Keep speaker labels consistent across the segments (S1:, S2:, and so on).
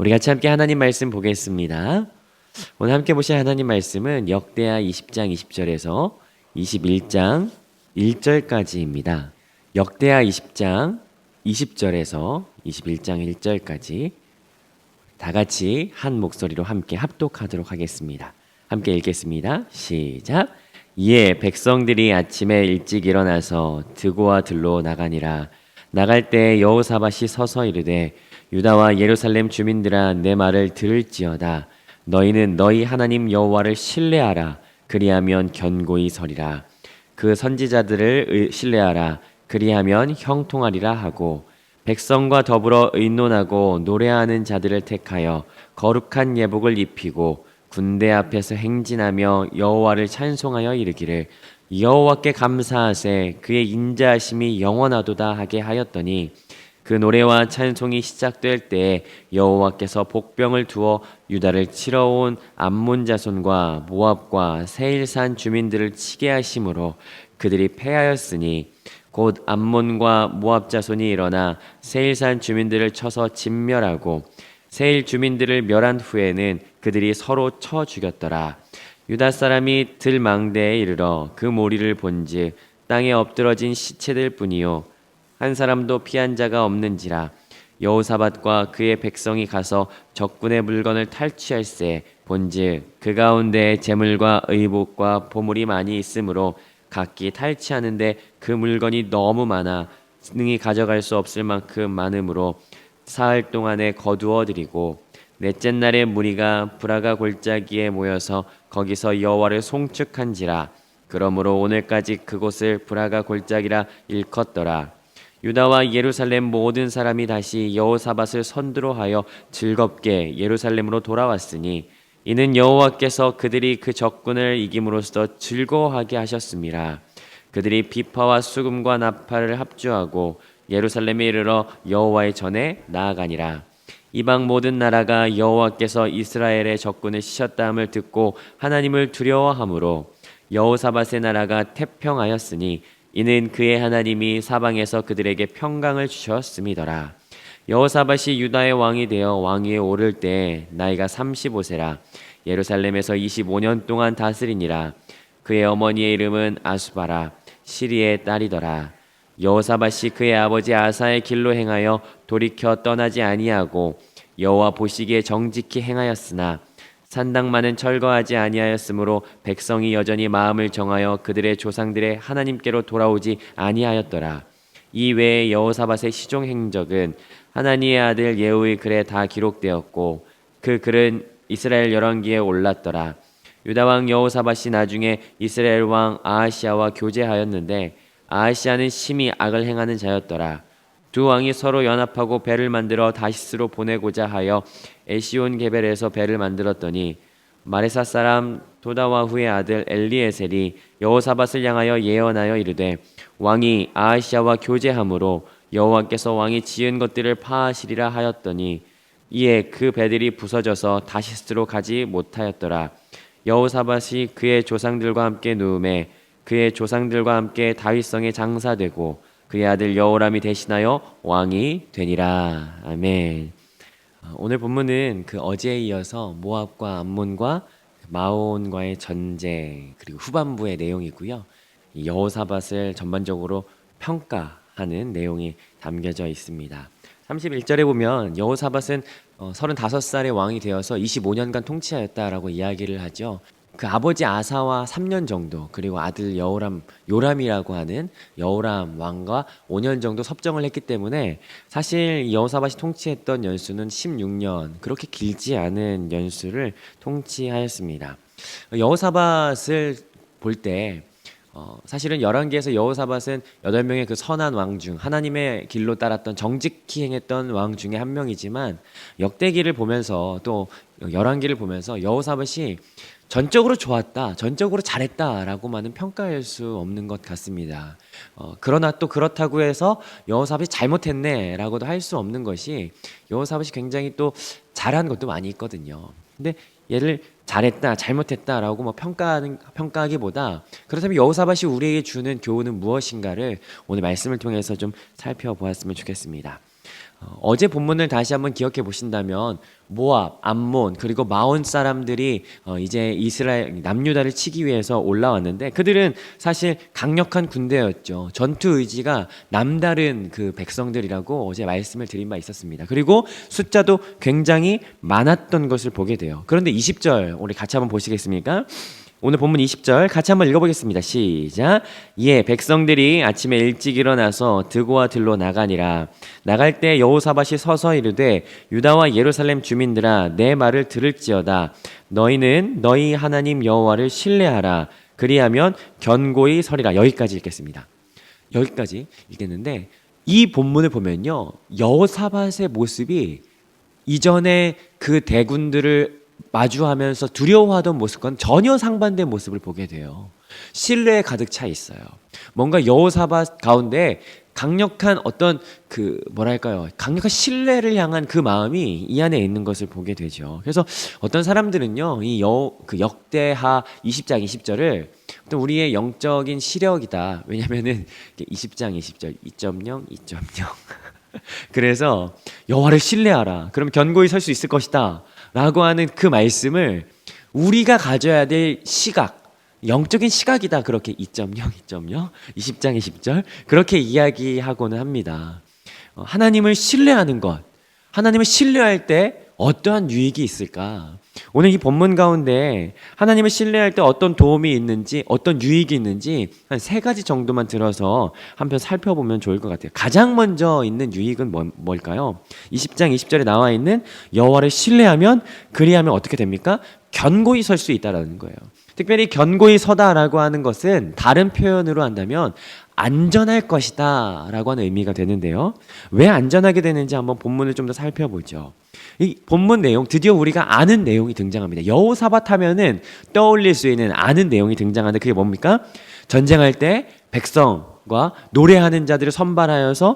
S1: 우리 같이 함께 하나님 말씀 보겠습니다. 오늘 함께 보실 하나님 말씀은 역대하 20장 20절에서 21장 1절까지입니다. 역대하 20장 20절에서 21장 1절까지 다 같이 한 목소리로 함께 합독하도록 하겠습니다. 함께 읽겠습니다. 시작. 이에 백성들이 아침에 일찍 일어나서 드고와 들로 나가니라. 나갈 때 여호사밧이 서서 이르되 유다와 예루살렘 주민들아 내 말을 들을지어다. 너희는 너희 하나님 여호와를 신뢰하라. 그리하면 견고히 서리라. 그 선지자들을 신뢰하라. 그리하면 형통하리라 하고 백성과 더불어 의논하고 노래하는 자들을 택하여 거룩한 예복을 입히고 군대 앞에서 행진하며 여호와를 찬송하여 이르기를 여호와께 감사하세 그의 인자하심이 영원하도다 하게 하였더니 그 노래와 찬송이 시작될 때에 여호와께서 복병을 두어 유다를 치러 온 암몬 자손과 모압과 세일산 주민들을 치게 하심으로 그들이 패하였으니 곧 암몬과 모압 자손이 일어나 세일산 주민들을 쳐서 진멸하고 세일 주민들을 멸한 후에는 그들이 서로 쳐 죽였더라. 유다 사람이 들망대에 이르러 그 모리를 본즉 땅에 엎드러진 시체들 뿐이요 한 사람도 피한 자가 없는지라. 여호사밧과 그의 백성이 가서 적군의 물건을 탈취할세 본즉 그 가운데 재물과 의복과 보물이 많이 있으므로 각기 탈취하는데 그 물건이 너무 많아 능히 가져갈 수 없을 만큼 많으므로 사흘 동안에 거두어 드리고 넷째 날에 무리가 브라가 골짜기에 모여서 거기서 여호와를 송축한지라. 그러므로 오늘까지 그곳을 브라가 골짜기라 일컫더라. 유다와 예루살렘 모든 사람이 다시 여호사밧을 선두로 하여 즐겁게 예루살렘으로 돌아왔으니 이는 여호와께서 그들이 그 적군을 이김으로써 즐거워하게 하셨습니다. 그들이 비파와 수금과 나팔을 합주하고 예루살렘에 이르러 여호와의 전에 나아가니라. 이방 모든 나라가 여호와께서 이스라엘의 적군을 치셨다 함을 듣고 하나님을 두려워하므로 여호사밧의 나라가 태평하였으니 이는 그의 하나님이 사방에서 그들에게 평강을 주셨음이더라. 여호사밧이 유다의 왕이 되어 왕위에 오를 때 나이가 35세라. 예루살렘에서 25년 동안 다스리니라. 그의 어머니의 이름은 아수바라 시리의 딸이더라. 여호사밧이 그의 아버지 아사의 길로 행하여 돌이켜 떠나지 아니하고 여호와 보시기에 정직히 행하였으나 산당만은 철거하지 아니하였으므로 백성이 여전히 마음을 정하여 그들의 조상들의 하나님께로 돌아오지 아니하였더라. 이 외에 여호사밧의 시종 행적은 하나니의 아들 예후의 글에 다 기록되었고 그 글은 이스라엘 열왕기에 올랐더라. 유다 왕 여호사밧이 나중에 이스라엘 왕 아하시아와 교제하였는데 아하시아는 심히 악을 행하는 자였더라. 두 왕이 서로 연합하고 배를 만들어 다시스로 보내고자 하여 에시온 게벨에서 배를 만들었더니 마레사 사람 도다와후의 아들 엘리에셀이 여호사밧을 향하여 예언하여 이르되 왕이 아하시아와 교제함으로 여호와께서 왕이 지은 것들을 파하시리라 하였더니 이에 그 배들이 부서져서 다시스로 가지 못하였더라. 여호사밧이 그의 조상들과 함께 누움에 그의 조상들과 함께 다윗성에 장사되고 그의 아들 여호람이 대신하여 왕이 되니라. 아멘. 오늘 본문은 그 어제에 이어서 모압과 암몬과 마온과의 전쟁 그리고 후반부의 내용이고요. 이 여호사밧을 전반적으로 평가하는 내용이 담겨져 있습니다. 31절에 보면 여호사밧은 35살의 왕이 되어서 25년간 통치하였다라고 이야기를 하죠. 그 아버지 아사와 3년 정도 그리고 아들 요람이라고 하는 여호람 왕과 5년 정도 섭정을 했기 때문에 사실 여호사밧이 통치했던 연수는 16년 그렇게 길지 않은 연수를 통치하였습니다. 여호사밧을 볼 때 사실은 열왕기에서 여호사밧은 8명의 그 선한 왕 중 하나님의 길로 따랐던 정직히 행했던 왕 중에 한 명이지만 역대기를 보면서 또 열왕기를 보면서 여호사밧이 전적으로 좋았다, 전적으로 잘했다라고만은 평가할 수 없는 것 같습니다. 그러나 또 그렇다고 해서 여호사밧이 잘못했네라고도 할 수 없는 것이 여호사밧이 굉장히 또 잘한 것도 많이 있거든요. 근데 얘를 잘했다, 잘못했다라고 뭐 평가하기보다 그렇다면 여호사밧이 우리에게 주는 교훈은 무엇인가를 오늘 말씀을 통해서 좀 살펴보았으면 좋겠습니다. 어제 본문을 다시 한번 기억해 보신다면 모압, 암몬 그리고 마온 사람들이 이제 이스라엘 남유다를 치기 위해서 올라왔는데 그들은 사실 강력한 군대였죠. 전투 의지가 남다른 그 백성들이라고 어제 말씀을 드린 바 있었습니다. 그리고 숫자도 굉장히 많았던 것을 보게 돼요. 그런데 20절 우리 같이 한번 보시겠습니까? 오늘 본문 20절 같이 한번 읽어보겠습니다. 시작. 예, 백성들이 아침에 일찍 일어나서 드고와 들로 나가니라. 나갈 때 여호사밧이 서서 이르되 유다와 예루살렘 주민들아 내 말을 들을지어다. 너희는 너희 하나님 여호와를 신뢰하라. 그리하면 견고히 서리라. 여기까지 읽겠습니다. 여기까지 읽겠는데 이 본문을 보면요, 여호사밧의 모습이 이전에 그 대군들을 마주하면서 두려워하던 모습과는 전혀 상반된 모습을 보게 돼요. 신뢰에 가득 차 있어요. 뭔가 여호사밧 가운데 강력한 어떤 그 뭐랄까요, 강력한 신뢰를 향한 그 마음이 이 안에 있는 것을 보게 되죠. 그래서 어떤 사람들은요, 이 역대하 20장 20절을 어떤 우리의 영적인 시력이다. 왜냐면은 20장 20절 2.0 2.0 그래서 여호와를 신뢰하라. 그럼 견고히 설 수 있을 것이다. 라고 하는 그 말씀을 우리가 가져야 될 시각, 영적인 시각이다. 그렇게 2.0, 2.0, 20장 20절 그렇게 이야기하고는 합니다. 하나님을 신뢰하는 것, 하나님을 신뢰할 때 어떠한 유익이 있을까? 오늘 이 본문 가운데 하나님을 신뢰할 때 어떤 도움이 있는지, 어떤 유익이 있는지 한 3가지 정도만 들어서 한편 살펴보면 좋을 것 같아요. 가장 먼저 있는 유익은 뭘까요? 20장 20절에 나와 있는 여호와를 신뢰하면 그리하면 어떻게 됩니까? 견고히 설 수 있다라는 거예요. 특별히 견고히 서다라고 하는 것은 다른 표현으로 한다면 안전할 것이다 라고 하는 의미가 되는데요. 왜 안전하게 되는지 한번 본문을 좀 더 살펴보죠. 이 본문 내용, 드디어 우리가 아는 내용이 등장합니다. 여호사밧 하면은 떠올릴 수 있는 아는 내용이 등장하는데 그게 뭡니까? 전쟁할 때 백성과 노래하는 자들을 선발하여서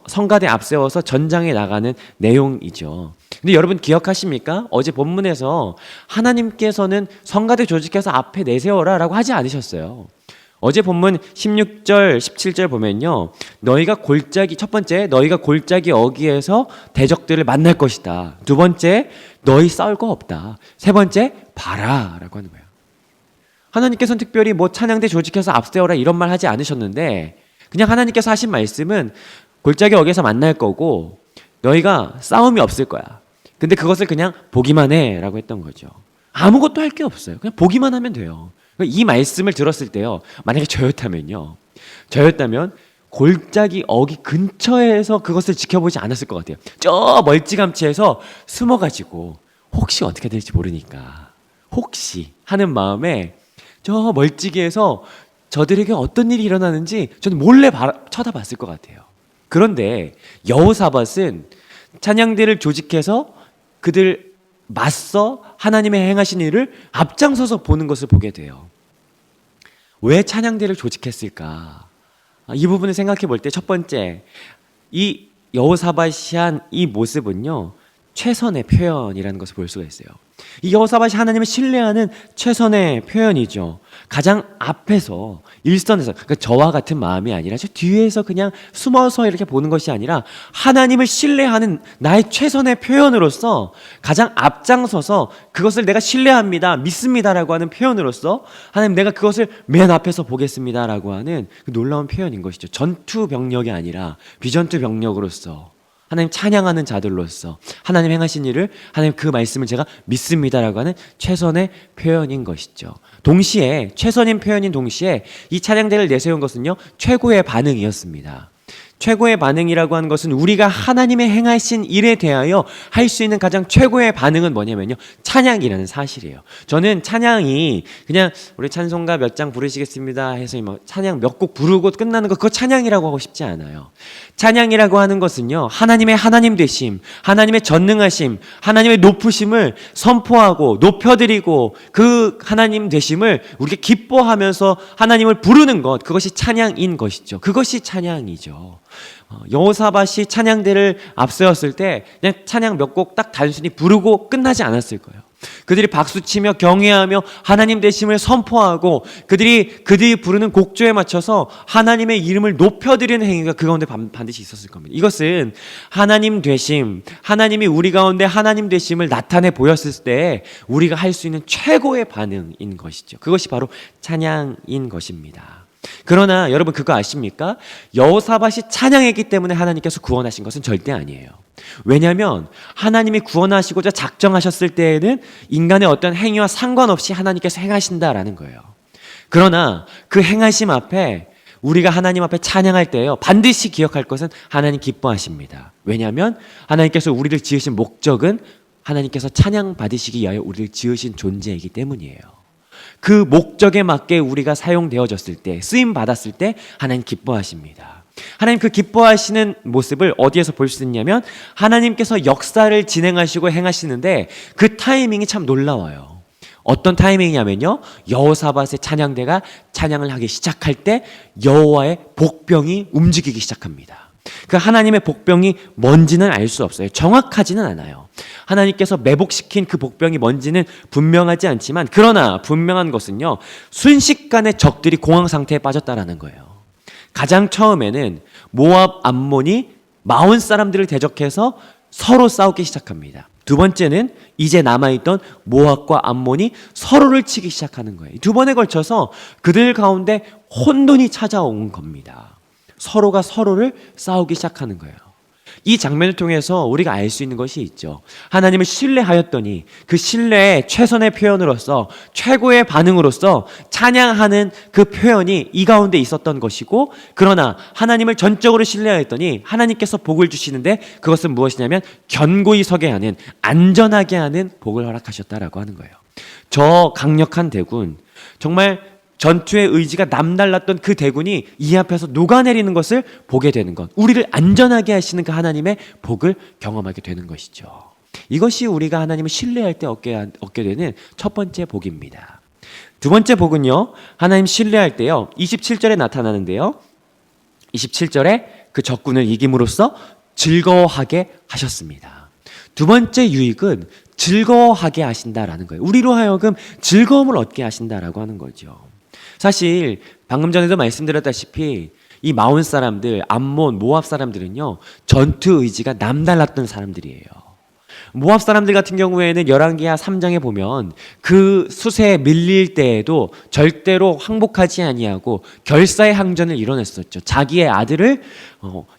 S1: 성가대 앞세워서 전장에 나가는 내용이죠. 근데 여러분 기억하십니까? 어제 본문에서 하나님께서는 성가대 조직해서 앞에 내세워라 라고 하지 않으셨어요. 어제 본문 16절, 17절 보면요, 너희가 골짜기, 첫 번째, 너희가 골짜기 어귀에서 대적들을 만날 것이다. 두 번째, 너희 싸울 거 없다. 세 번째, 봐라 라고 하는 거예요. 하나님께서는 특별히 뭐 찬양대 조직해서 앞세워라 이런 말 하지 않으셨는데 그냥 하나님께서 하신 말씀은 골짜기 어귀에서 만날 거고 너희가 싸움이 없을 거야. 근데 그것을 그냥 보기만 해 라고 했던 거죠. 아무것도 할 게 없어요. 그냥 보기만 하면 돼요. 이 말씀을 들었을 때요, 만약에 저였다면 골짜기 어귀 근처에서 그것을 지켜보지 않았을 것 같아요. 저 멀찌감치해서 숨어가지고 혹시 어떻게 될지 모르니까 혹시 하는 마음에 저 멀찍이에서 저들에게 어떤 일이 일어나는지 저는 몰래 쳐다봤을 것 같아요. 그런데 여호사밧은 찬양대를 조직해서 그들 맞서 하나님의 행하신 일을 앞장서서 보는 것을 보게 돼요. 왜 찬양대를 조직했을까? 이 부분을 생각해 볼 때 첫 번째, 이 여호사밧이 한 이 모습은요, 최선의 표현이라는 것을 볼 수가 있어요. 이 여호사밧이 하나님을 신뢰하는 최선의 표현이죠. 가장 앞에서 일선에서, 그러니까 저와 같은 마음이 아니라 저 뒤에서 그냥 숨어서 이렇게 보는 것이 아니라 하나님을 신뢰하는 나의 최선의 표현으로서 가장 앞장서서 그것을 내가 신뢰합니다, 믿습니다라고 하는 표현으로서 하나님 내가 그것을 맨 앞에서 보겠습니다라고 하는 그 놀라운 표현인 것이죠. 전투 병력이 아니라 비전투 병력으로서 하나님 찬양하는 자들로서 하나님 행하신 일을, 하나님 그 말씀을 제가 믿습니다라고 하는 최선의 표현인 것이죠. 동시에 최선인 표현인 동시에 이 찬양대를 내세운 것은요, 최고의 반응이었습니다. 최고의 반응이라고 하는 것은 우리가 하나님의 행하신 일에 대하여 할 수 있는 가장 최고의 반응은 뭐냐면요, 찬양이라는 사실이에요. 저는 찬양이 그냥 우리 찬송가 몇 장 부르시겠습니다 해서 찬양 몇 곡 부르고 끝나는 거, 그거 찬양이라고 하고 싶지 않아요. 찬양이라고 하는 것은요, 하나님의 하나님 되심, 하나님의 전능하심, 하나님의 높으심을 선포하고 높여드리고 그 하나님 되심을 우리가 기뻐하면서 하나님을 부르는 것, 그것이 찬양인 것이죠. 그것이 찬양이죠. 여호사밧이 찬양대를 앞세웠을 때 그냥 찬양 몇 곡 딱 단순히 부르고 끝나지 않았을 거예요. 그들이 박수치며 경외하며 하나님 되심을 선포하고 그들이 부르는 곡조에 맞춰서 하나님의 이름을 높여드리는 행위가 그 가운데 반드시 있었을 겁니다. 이것은 하나님 되심, 하나님이 우리 가운데 하나님 되심을 나타내 보였을 때 우리가 할 수 있는 최고의 반응인 것이죠. 그것이 바로 찬양인 것입니다. 그러나 여러분 그거 아십니까? 여호사밧이 찬양했기 때문에 하나님께서 구원하신 것은 절대 아니에요. 왜냐하면 하나님이 구원하시고자 작정하셨을 때에는 인간의 어떤 행위와 상관없이 하나님께서 행하신다라는 거예요. 그러나 그 행하심 앞에 우리가 하나님 앞에 찬양할 때요 반드시 기억할 것은 하나님 기뻐하십니다. 왜냐하면 하나님께서 우리를 지으신 목적은 하나님께서 찬양 받으시기 위하여 우리를 지으신 존재이기 때문이에요. 그 목적에 맞게 우리가 사용되어졌을 때, 쓰임 받았을 때 하나님 기뻐하십니다. 하나님 그 기뻐하시는 모습을 어디에서 볼 수 있냐면 하나님께서 역사를 진행하시고 행하시는데 그 타이밍이 참 놀라워요. 어떤 타이밍이냐면요, 여호사밧의 찬양대가 찬양을 하기 시작할 때 여호와의 복병이 움직이기 시작합니다. 그 하나님의 복병이 뭔지는 알 수 없어요. 정확하지는 않아요. 하나님께서 매복시킨 그 복병이 뭔지는 분명하지 않지만, 그러나 분명한 것은요, 순식간에 적들이 공황 상태에 빠졌다라는 거예요. 가장 처음에는 모압, 암몬이 마온 사람들을 대적해서 서로 싸우기 시작합니다. 두 번째는 이제 남아있던 모압과 암몬이 서로를 치기 시작하는 거예요. 두 번에 걸쳐서 그들 가운데 혼돈이 찾아온 겁니다. 서로가 서로를 싸우기 시작하는 거예요. 이 장면을 통해서 우리가 알 수 있는 것이 있죠. 하나님을 신뢰하였더니 그 신뢰의 최선의 표현으로서, 최고의 반응으로서 찬양하는 그 표현이 이 가운데 있었던 것이고, 그러나 하나님을 전적으로 신뢰하였더니 하나님께서 복을 주시는데 그것은 무엇이냐면 견고히 서게 하는, 안전하게 하는 복을 허락하셨다라고 하는 거예요. 저 강력한 대군, 정말 전투의 의지가 남달랐던 그 대군이 이 앞에서 녹아내리는 것을 보게 되는 것, 우리를 안전하게 하시는 그 하나님의 복을 경험하게 되는 것이죠. 이것이 우리가 하나님을 신뢰할 때 얻게 되는 첫 번째 복입니다. 두 번째 복은요, 하나님 신뢰할 때요 27절에 나타나는데요, 27절에 그 적군을 이김으로써 즐거워하게 하셨습니다. 두 번째 유익은 즐거워하게 하신다라는 거예요. 우리로 하여금 즐거움을 얻게 하신다라고 하는 거죠. 사실 방금 전에도 말씀드렸다시피 이 마온 사람들, 암몬, 모압 사람들은요 전투 의지가 남달랐던 사람들이에요. 모압 사람들 같은 경우에는 열왕기하 3장에 보면 그 수세에 밀릴 때에도 절대로 항복하지 아니하고 결사의 항전을 이뤄냈었죠. 자기의 아들을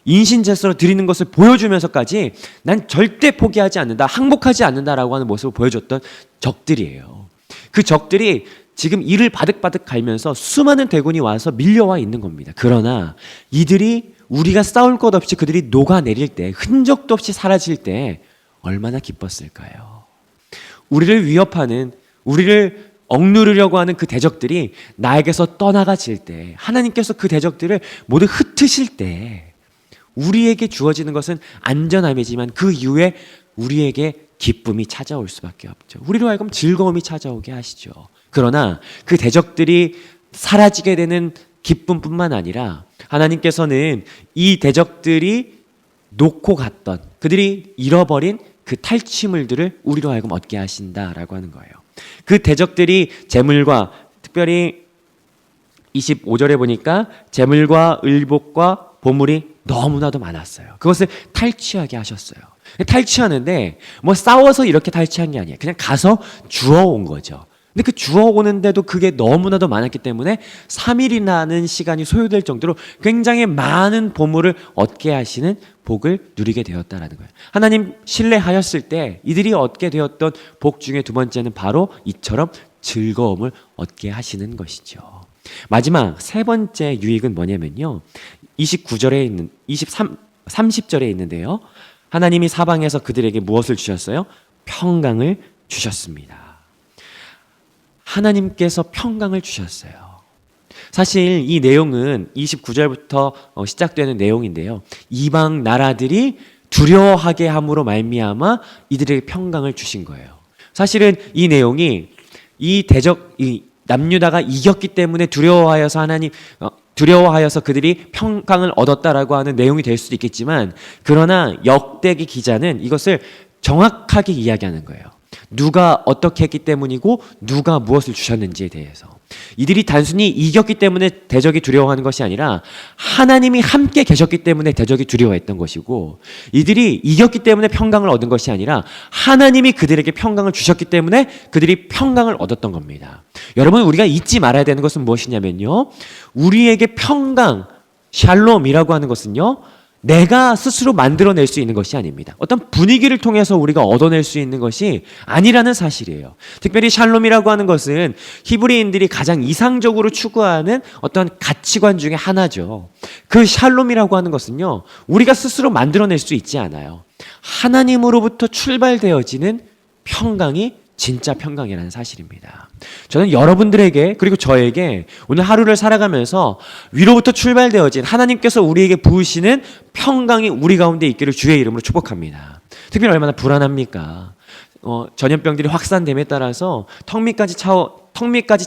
S1: 인신제사로 드리는 것을 보여주면서까지 난 절대 포기하지 않는다, 항복하지 않는다라고 하는 모습을 보여줬던 적들이에요. 그 적들이 지금 이를 바득바득 갈면서 수많은 대군이 와서 밀려와 있는 겁니다. 그러나 이들이 우리가 싸울 것 없이 그들이 녹아내릴 때, 흔적도 없이 사라질 때 얼마나 기뻤을까요? 우리를 위협하는, 우리를 억누르려고 하는 그 대적들이 나에게서 떠나가질 때, 하나님께서 그 대적들을 모두 흩으실 때 우리에게 주어지는 것은 안전함이지만 그 이후에 우리에게 기쁨이 찾아올 수밖에 없죠. 우리로 하여금 즐거움이 찾아오게 하시죠. 그러나 그 대적들이 사라지게 되는 기쁨뿐만 아니라 하나님께서는 이 대적들이 놓고 갔던, 그들이 잃어버린 그 탈취물들을 우리로 하여금 얻게 하신다라고 하는 거예요. 그 대적들이 재물과, 특별히 25절에 보니까 재물과 의복과 보물이 너무나도 많았어요. 그것을 탈취하게 하셨어요. 탈취하는데 뭐 싸워서 이렇게 탈취한 게 아니에요. 그냥 가서 주워온 거죠. 근데 그 주워오는데도 그게 너무나도 많았기 때문에 3일이라는 시간이 소요될 정도로 굉장히 많은 보물을 얻게 하시는 복을 누리게 되었다라는 거예요. 하나님 신뢰하였을 때 이들이 얻게 되었던 복 중에 두 번째는 바로 이처럼 즐거움을 얻게 하시는 것이죠. 마지막 세 번째 유익은 뭐냐면요, 29절에 있는 30절에 있는데요, 하나님이 사방에서 그들에게 무엇을 주셨어요? 평강을 주셨습니다. 하나님께서 평강을 주셨어요. 사실 이 내용은 29절부터 시작되는 내용인데요, 이방 나라들이 두려워하게 함으로 말미암아 이들에게 평강을 주신 거예요. 사실은 이 내용이 이 남유다가 이겼기 때문에 두려워하여서 하나님 두려워하여서 그들이 평강을 얻었다라고 하는 내용이 될 수도 있겠지만, 그러나 역대기 기자는 이것을 정확하게 이야기하는 거예요. 누가 어떻게 했기 때문이고 누가 무엇을 주셨는지에 대해서. 이들이 단순히 이겼기 때문에 대적이 두려워하는 것이 아니라 하나님이 함께 계셨기 때문에 대적이 두려워했던 것이고, 이들이 이겼기 때문에 평강을 얻은 것이 아니라 하나님이 그들에게 평강을 주셨기 때문에 그들이 평강을 얻었던 겁니다. 여러분, 우리가 잊지 말아야 되는 것은 무엇이냐면요, 우리에게 평강, 샬롬이라고 하는 것은요, 내가 스스로 만들어낼 수 있는 것이 아닙니다. 어떤 분위기를 통해서 우리가 얻어낼 수 있는 것이 아니라는 사실이에요. 특별히 샬롬이라고 하는 것은 히브리인들이 가장 이상적으로 추구하는 어떤 가치관 중에 하나죠. 그 샬롬이라고 하는 것은요, 우리가 스스로 만들어낼 수 있지 않아요. 하나님으로부터 출발되어지는 평강이 진짜 평강이라는 사실입니다. 저는 여러분들에게, 그리고 저에게 오늘 하루를 살아가면서 위로부터 출발되어진 하나님께서 우리에게 부으시는 평강이 우리 가운데 있기를 주의 이름으로 축복합니다. 특별히 얼마나 불안합니까? 전염병들이 확산됨에 따라서 턱 밑까지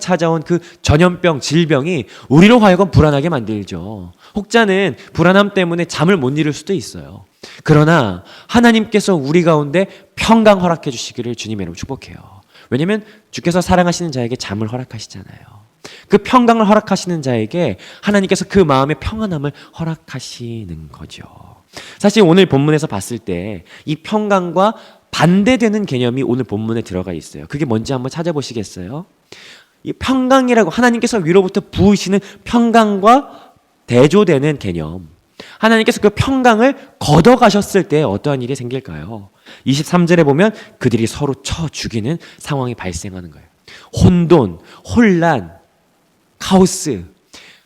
S1: 찾아온 그 전염병, 질병이 우리로 하여금 불안하게 만들죠. 혹자는 불안함 때문에 잠을 못 이룰 수도 있어요. 그러나 하나님께서 우리 가운데 평강 허락해 주시기를 주님의 이름으로 축복해요. 왜냐하면 주께서 사랑하시는 자에게 잠을 허락하시잖아요. 그 평강을 허락하시는 자에게 하나님께서 그 마음의 평안함을 허락하시는 거죠. 사실 오늘 본문에서 봤을 때 이 평강과 반대되는 개념이 오늘 본문에 들어가 있어요. 그게 뭔지 한번 찾아보시겠어요? 이 평강이라고, 하나님께서 위로부터 부으시는 평강과 대조되는 개념, 하나님께서 그 평강을 걷어가셨을 때 어떠한 일이 생길까요? 23절에 보면 그들이 서로 쳐 죽이는 상황이 발생하는 거예요. 혼돈, 혼란, 카오스.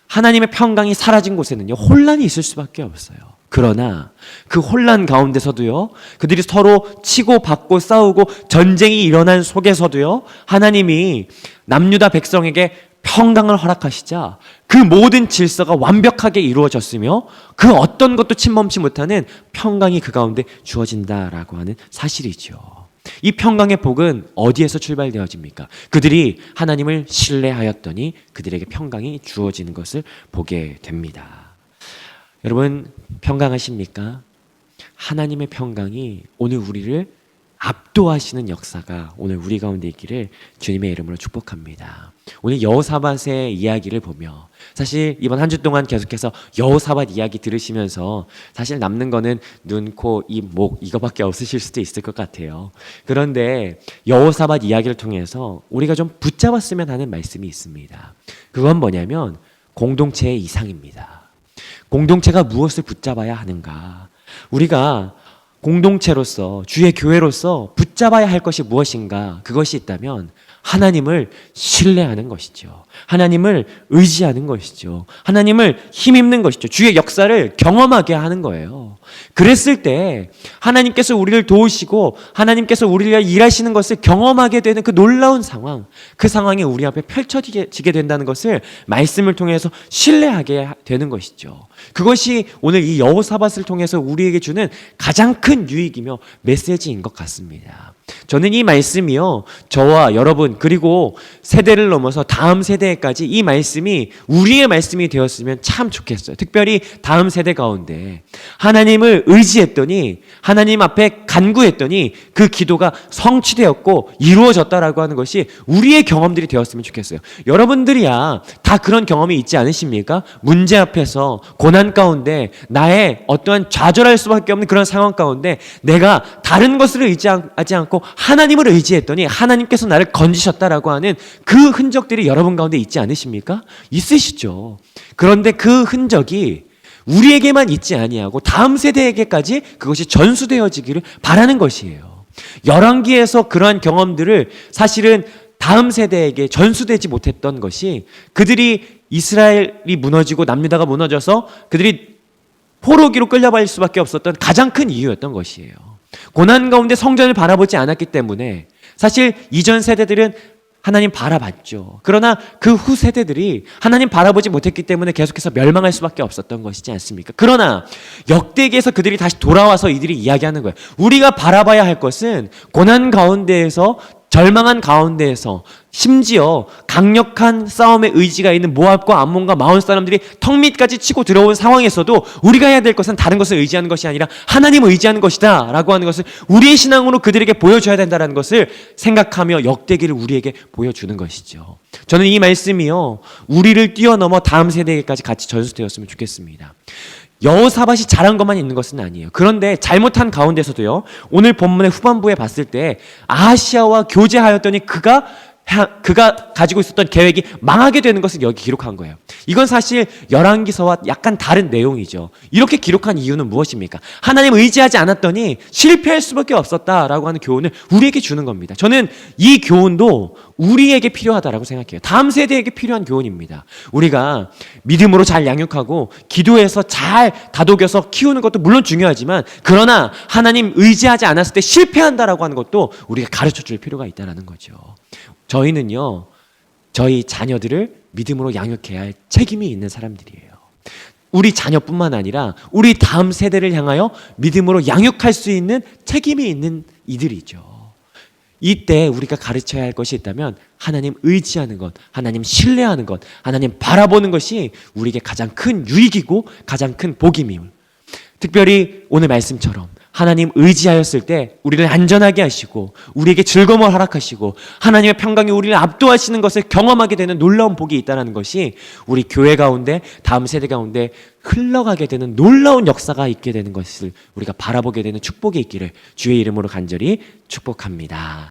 S1: 하나님의 평강이 사라진 곳에는요, 혼란이 있을 수밖에 없어요. 그러나 그 혼란 가운데서도요, 그들이 서로 치고받고 싸우고 전쟁이 일어난 속에서도요, 하나님이 남유다 백성에게 평강을 허락하시자 그 모든 질서가 완벽하게 이루어졌으며 그 어떤 것도 침범치 못하는 평강이 그 가운데 주어진다라고 하는 사실이죠. 이 평강의 복은 어디에서 출발되어집니까? 그들이 하나님을 신뢰하였더니 그들에게 평강이 주어지는 것을 보게 됩니다. 여러분, 평강하십니까? 하나님의 평강이 오늘 우리를 압도하시는 역사가 오늘 우리 가운데 있기를 주님의 이름으로 축복합니다. 오늘 여호사밧의 이야기를 보며, 사실 이번 한 주 동안 계속해서 여호사밧 이야기 들으시면서 사실 남는 거는 눈, 코, 입, 목 이거밖에 없으실 수도 있을 것 같아요. 그런데 여호사밧 이야기를 통해서 우리가 좀 붙잡았으면 하는 말씀이 있습니다. 그건 뭐냐면 공동체의 이상입니다. 공동체가 무엇을 붙잡아야 하는가? 우리가 공동체로서, 주의 교회로서 붙잡아야 할 것이 무엇인가? 그것이 있다면 하나님을 신뢰하는 것이죠. 하나님을 의지하는 것이죠. 하나님을 힘입는 것이죠. 주의 역사를 경험하게 하는 거예요. 그랬을 때 하나님께서 우리를 도우시고 하나님께서 우리를 위해 일하시는 것을 경험하게 되는 그 놀라운 상황, 그 상황이 우리 앞에 펼쳐지게 된다는 것을 말씀을 통해서 신뢰하게 되는 것이죠. 그것이 오늘 이 여호사밧을 통해서 우리에게 주는 가장 큰 유익이며 메시지인 것 같습니다. 저는 이 말씀이요, 저와 여러분 그리고 세대를 넘어서 다음 세대까지 이 말씀이 우리의 말씀이 되었으면 참 좋겠어요. 특별히 다음 세대 가운데 하나님을 의지했더니, 하나님 앞에 간구했더니 그 기도가 성취되었고 이루어졌다라고 하는 것이 우리의 경험들이 되었으면 좋겠어요. 여러분들이야 다 그런 경험이 있지 않으십니까? 문제 앞에서, 고난 가운데, 나의 어떠한 좌절할 수밖에 없는 그런 상황 가운데 내가 다른 것을 의지하지 않고 하나님을 의지했더니 하나님께서 나를 건지셨다라고 하는 그 흔적들이 여러분 가운데 있지 않으십니까? 있으시죠. 그런데 그 흔적이 우리에게만 있지 아니하고 다음 세대에게까지 그것이 전수되어지기를 바라는 것이에요. 열왕기에서 그러한 경험들을 사실은 다음 세대에게 전수되지 못했던 것이, 그들이 이스라엘이 무너지고 남유다가 무너져서 그들이 포로기로 끌려갈 수밖에 없었던 가장 큰 이유였던 것이에요. 고난 가운데 성전을 바라보지 않았기 때문에 사실 이전 세대들은 하나님 바라봤죠. 그러나 그 후 세대들이 하나님 바라보지 못했기 때문에 계속해서 멸망할 수밖에 없었던 것이지 않습니까? 그러나 역대기에서 그들이 다시 돌아와서 이들이 이야기하는 거예요. 우리가 바라봐야 할 것은 고난 가운데에서 절망한 가운데에서 심지어 강력한 싸움의 의지가 있는 모압과 암몬과 마온 사람들이 턱 밑까지 치고 들어온 상황에서도 우리가 해야 될 것은 다른 것을 의지하는 것이 아니라 하나님을 의지하는 것이다 라고 하는 것을 우리의 신앙으로 그들에게 보여줘야 된다는 것을 생각하며 역대기를 우리에게 보여주는 것이죠. 저는 이 말씀이요, 우리를 뛰어넘어 다음 세대에게까지 같이 전수되었으면 좋겠습니다. 여호사밧이 잘한 것만 있는 것은 아니에요. 그런데 잘못한 가운데서도요, 오늘 본문의 후반부에 봤을 때 아하시아와 교제하였더니 그가 가지고 있었던 계획이 망하게 되는 것을 여기 기록한 거예요. 이건 사실 열왕기서와 약간 다른 내용이죠. 이렇게 기록한 이유는 무엇입니까? 하나님 의지하지 않았더니 실패할 수밖에 없었다라고 하는 교훈을 우리에게 주는 겁니다. 저는 이 교훈도 우리에게 필요하다라고 생각해요. 다음 세대에게 필요한 교훈입니다. 우리가 믿음으로 잘 양육하고 기도해서 잘 다독여서 키우는 것도 물론 중요하지만, 그러나 하나님 의지하지 않았을 때 실패한다라고 하는 것도 우리가 가르쳐 줄 필요가 있다는 거죠. 저희는요, 저희 자녀들을 믿음으로 양육해야 할 책임이 있는 사람들이에요. 우리 자녀뿐만 아니라 우리 다음 세대를 향하여 믿음으로 양육할 수 있는 책임이 있는 이들이죠. 이때 우리가 가르쳐야 할 것이 있다면 하나님 의지하는 것, 하나님 신뢰하는 것, 하나님 바라보는 것이 우리에게 가장 큰 유익이고 가장 큰 복임임을, 특별히 오늘 말씀처럼 하나님 의지하였을 때 우리를 안전하게 하시고 우리에게 즐거움을 허락하시고 하나님의 평강이 우리를 압도하시는 것을 경험하게 되는 놀라운 복이 있다는 것이 우리 교회 가운데, 다음 세대 가운데 흘러가게 되는 놀라운 역사가 있게 되는 것을 우리가 바라보게 되는 축복이 있기를 주의 이름으로 간절히 축복합니다.